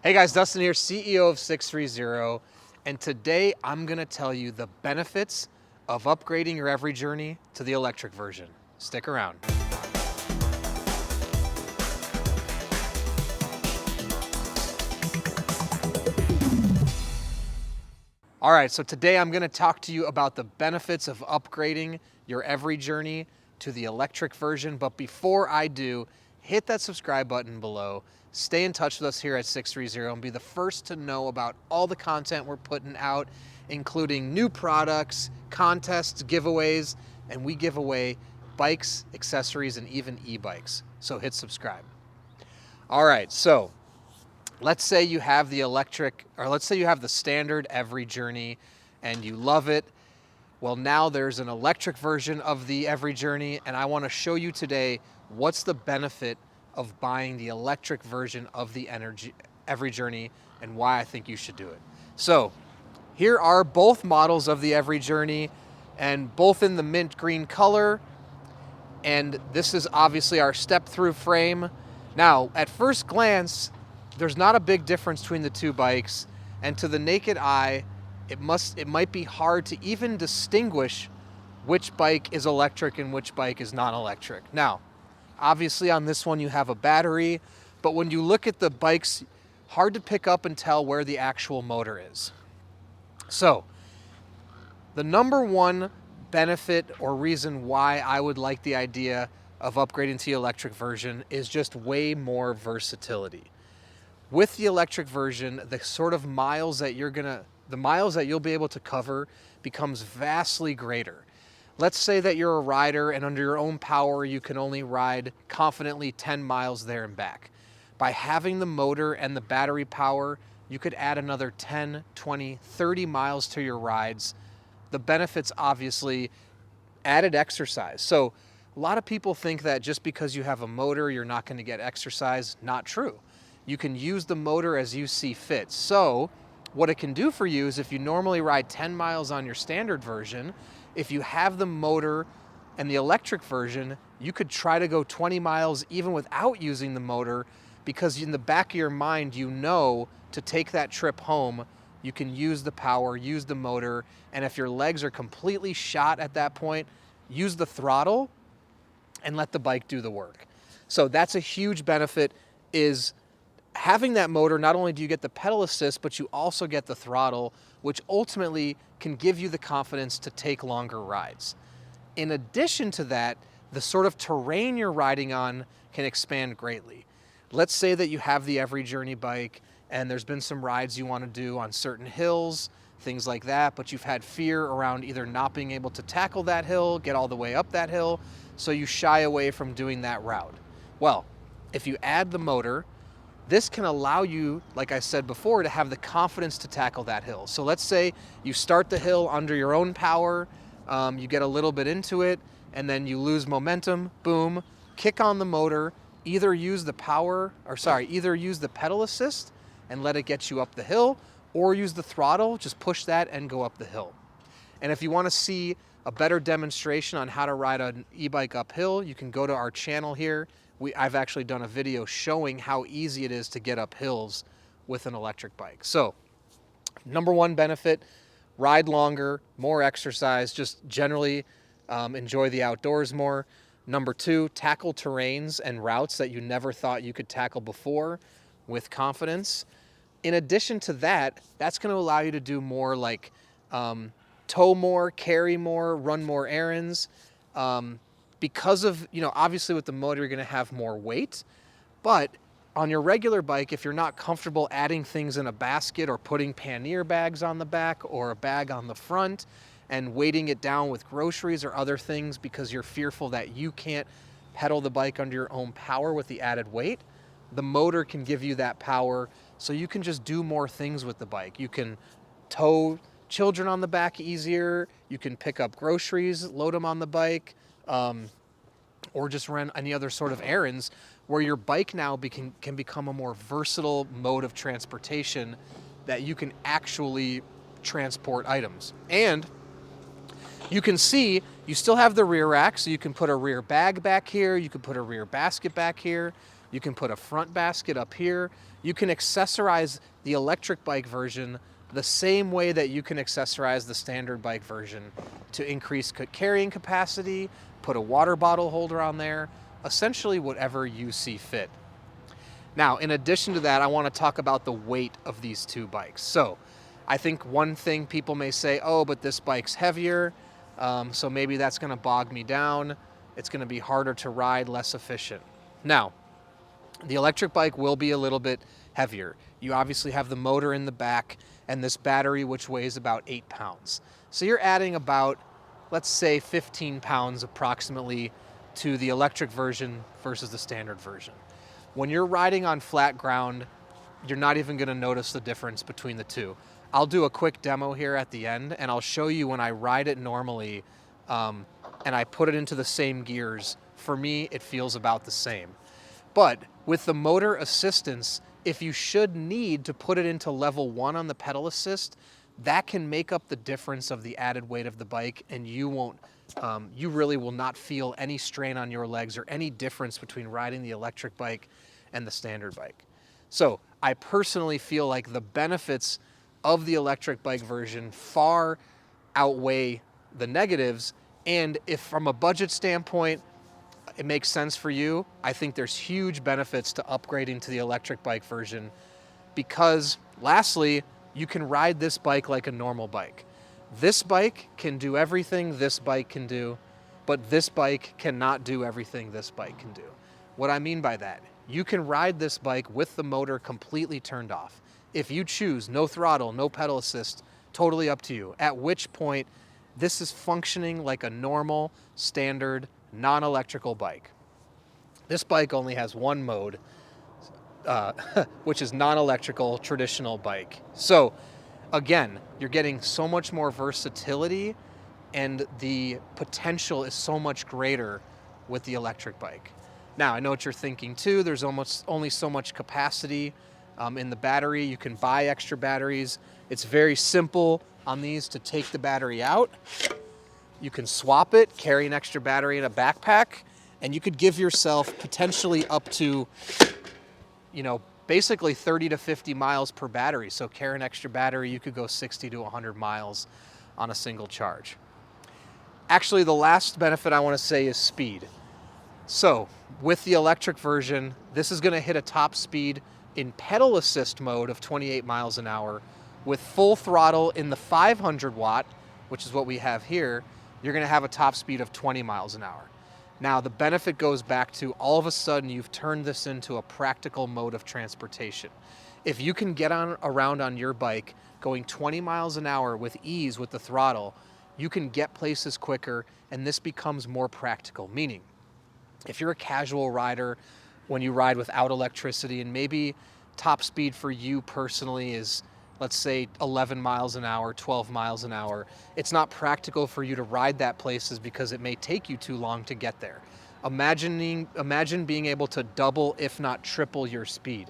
Hey guys, Dustin here, CEO of 630, and today I'm gonna tell you the benefits of upgrading your EVRYjourney to the electric version. Stick around. All right, so today I'm gonna talk to you about the benefits of upgrading your EVRYjourney to the electric version, but before I do, hit that subscribe button below. Stay in touch with us here at 630 and be the first to know about all the content we're putting out, including new products, contests, giveaways, and we give away bikes, accessories, and even e-bikes. So hit subscribe. All right, so let's say you have the electric, or let's say you have the standard EVRYjourney and you love it. Well, now there's an electric version of the EVRYjourney, and I want to show you today what's the benefit of buying the electric version of the EVRYjourney and why I think you should do it. So here are both models of the EVRYjourney, and both in the mint green color, and this is obviously our step-through frame. Now, at first glance, there's not a big difference between the two bikes, and to the naked eye, it might be hard to even distinguish which bike is electric and which bike is non-electric. Now, obviously on this one you have a battery, but when you look at the bikes, hard to pick up and tell where the actual motor is. So, the number one benefit or reason why I would like the idea of upgrading to the electric version is just way more versatility. With the electric version, the sort of miles that you'll be able to cover becomes vastly greater. Let's say that you're a rider and under your own power, you can only ride confidently 10 miles there and back. By having the motor and the battery power, you could add another 10, 20, 30 miles to your rides. The benefits, obviously, added exercise. So a lot of people think that just because you have a motor, you're not going to get exercise. Not true. You can use the motor as you see fit. So what it can do for you is if you normally ride 10 miles on your standard version, if you have the motor and the electric version, you could try to go 20 miles even without using the motor, because in the back of your mind, you know to take that trip home, you can use the power, use the motor, and if your legs are completely shot at that point, use the throttle and let the bike do the work. So that's a huge benefit, is having that motor. Not only do you get the pedal assist, but you also get the throttle, which ultimately can give you the confidence to take longer rides. In addition to that, the sort of terrain you're riding on can expand greatly. Let's say that you have the EVRYjourney bike and there's been some rides you want to do on certain hills, things like that, but you've had fear around either not being able to tackle that hill, get all the way up that hill, so you shy away from doing that route. Well, if you add the motor, this can allow you, like I said before, to have the confidence to tackle that hill. So let's say you start the hill under your own power, you get a little bit into it, and then you lose momentum, boom, kick on the motor, either use the pedal assist and let it get you up the hill, or use the throttle, just push that and go up the hill. And if you want to see a better demonstration on how to ride an e-bike uphill, you can go to our channel here. I've actually done a video showing how easy it is to get up hills with an electric bike. So, number one benefit, ride longer, more exercise, just generally enjoy the outdoors more. Number two, tackle terrains and routes that you never thought you could tackle before with confidence. In addition to that, that's going to allow you to do more, like tow more, carry more, run more errands. Because of, obviously with the motor, you're going to have more weight, but on your regular bike, if you're not comfortable adding things in a basket or putting pannier bags on the back or a bag on the front and weighting it down with groceries or other things because you're fearful that you can't pedal the bike under your own power with the added weight, the motor can give you that power, so you can just do more things with the bike. You can tow children on the back easier, you can pick up groceries, load them on the bike, or just run any other sort of errands, where your bike now can become a more versatile mode of transportation that you can actually transport items. And you can see you still have the rear rack, so you can put a rear bag back here, you can put a rear basket back here, You can put a front basket up here. You can accessorize the electric bike version the same way that you can accessorize the standard bike version to increase carrying capacity, put a water bottle holder on there, essentially whatever you see fit. Now, in addition to that, I want to talk about the weight of these two bikes. So I think one thing people may say, oh, but this bike's heavier, so maybe that's going to bog me down. It's going to be harder to ride, less efficient. Now, the electric bike will be a little bit heavier. You obviously have the motor in the back and this battery, which weighs about 8 pounds. So you're adding about, let's say, 15 pounds approximately to the electric version versus the standard version. When you're riding on flat ground, you're not even going to notice the difference between the two. I'll do a quick demo here at the end, and I'll show you when I ride it normally and I put it into the same gears. For me, it feels about the same. But with the motor assistance, if you should need to put it into level 1 on the pedal assist, that can make up the difference of the added weight of the bike, and you really will not feel any strain on your legs or any difference between riding the electric bike and the standard bike. So I personally feel like the benefits of the electric bike version far outweigh the negatives, and if from a budget standpoint it makes sense for you, I think there's huge benefits to upgrading to the electric bike version because, lastly, you can ride this bike like a normal bike. This bike can do everything this bike can do, but this bike cannot do everything this bike can do. What I mean by that, you can ride this bike with the motor completely turned off. If you choose no throttle, no pedal assist, totally up to you, at which point this is functioning like a normal, standard, non-electrical bike. This bike only has one mode, which is non-electrical, traditional bike. So again, you're getting so much more versatility and the potential is so much greater with the electric bike. Now, I know what you're thinking too. There's almost only so much capacity in the battery. You can buy extra batteries. It's very simple on these to take the battery out. You can swap it, carry an extra battery in a backpack, and you could give yourself potentially up to, basically 30 to 50 miles per battery. So carry an extra battery, you could go 60 to 100 miles on a single charge. Actually, the last benefit I want to say is speed. So with the electric version, this is going to hit a top speed in pedal assist mode of 28 miles an hour. With full throttle in the 500 watt, which is what we have here, you're going to have a top speed of 20 miles an hour. Now, the benefit goes back to all of a sudden you've turned this into a practical mode of transportation. If you can get around on your bike going 20 miles an hour with ease with the throttle, you can get places quicker, and this becomes more practical. Meaning, if you're a casual rider, when you ride without electricity, and maybe top speed for you personally is, let's say, 11 miles an hour, 12 miles an hour, it's not practical for you to ride that places because it may take you too long to get there. Imagine being able to double, if not triple, your speed.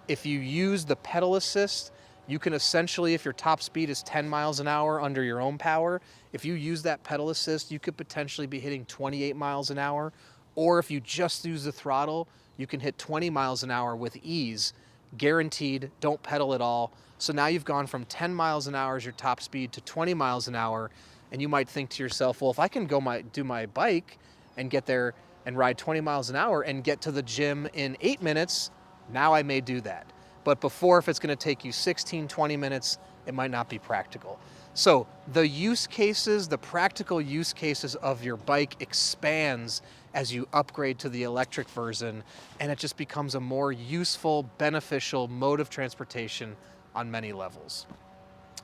If you use the pedal assist, you can essentially, if your top speed is 10 miles an hour under your own power, if you use that pedal assist, you could potentially be hitting 28 miles an hour. Or if you just use the throttle, you can hit 20 miles an hour with ease, guaranteed, don't pedal at all. So now you've gone from 10 miles an hour as your top speed to 20 miles an hour, and you might think to yourself, well, if I can do my bike and get there and ride 20 miles an hour and get to the gym in 8 minutes, now I may do that. But before, if it's going to take you 16, 20 minutes, it might not be practical. So the use cases, the practical use cases of your bike expands as you upgrade to the electric version, and it just becomes a more useful, beneficial mode of transportation on many levels.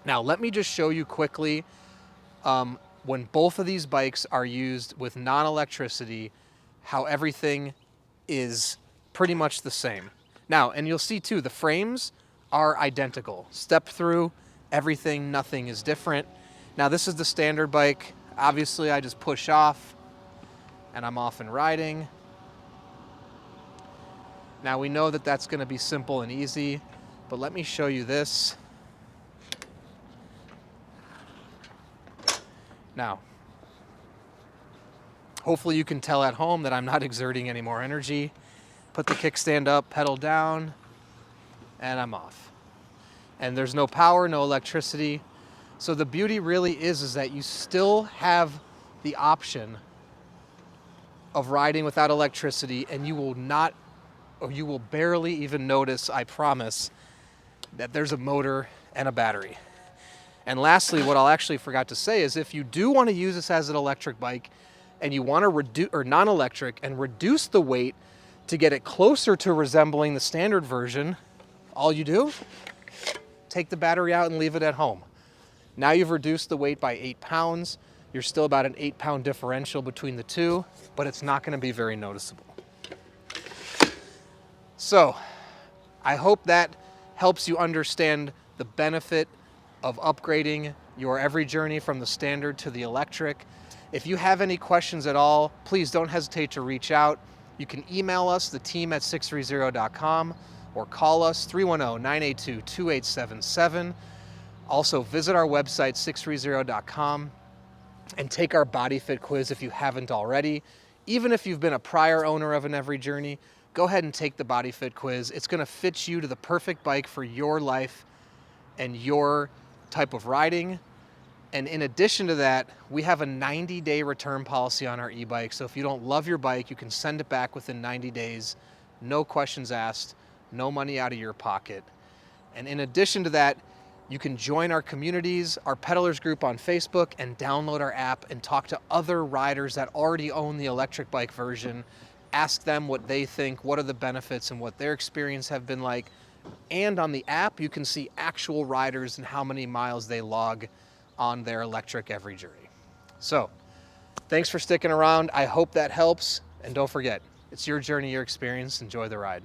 Now, let me just show you quickly when both of these bikes are used with non-electricity, how everything is pretty much the same. Now, and you'll see too, the frames are identical. Step through, everything, nothing is different. Now, this is the standard bike. Obviously, I just push off and I'm off and riding. Now, we know that that's going to be simple and easy, but let me show you this. Now, hopefully you can tell at home that I'm not exerting any more energy. put the kickstand up, pedal down, and I'm off. And there's no power, no electricity. So the beauty really is that you still have the option of riding without electricity, and you will not, or you will barely even notice, I promise, that there's a motor and a battery. And lastly, what I'll actually forgot to say is if you do want to use this as an electric bike and you want to reduce, or non-electric, and reduce the weight to get it closer to resembling the standard version, all you do, take the battery out and leave it at home. Now you've reduced the weight by 8 pounds. You're still about an 8-pound differential between the two, but it's not going to be very noticeable. So I hope that helps you understand the benefit of upgrading your EVRYjourney from the standard to the electric. If you have any questions at all, please don't hesitate to reach out. You can email us, the team at sixthreezero.com, or call us 310-982-2877. Also visit our website, sixthreezero.com, and take our body fit quiz if you haven't already. Even if you've been a prior owner of an EVRYjourney, go ahead and take the body fit quiz. It's going to fit you to the perfect bike for your life and your type of riding. And in addition to that, we have a 90-day return policy on our e-bike. So if you don't love your bike, you can send it back within 90 days. No questions asked, no money out of your pocket. And in addition to that, you can join our communities, our pedalers group on Facebook, and download our app and talk to other riders that already own the electric bike version. Ask them what they think, what are the benefits, and what their experience have been like. And on the app, you can see actual riders and how many miles they log on their electric EVRYjourney. So, thanks for sticking around. I hope that helps. And don't forget, it's your journey, your experience. Enjoy the ride.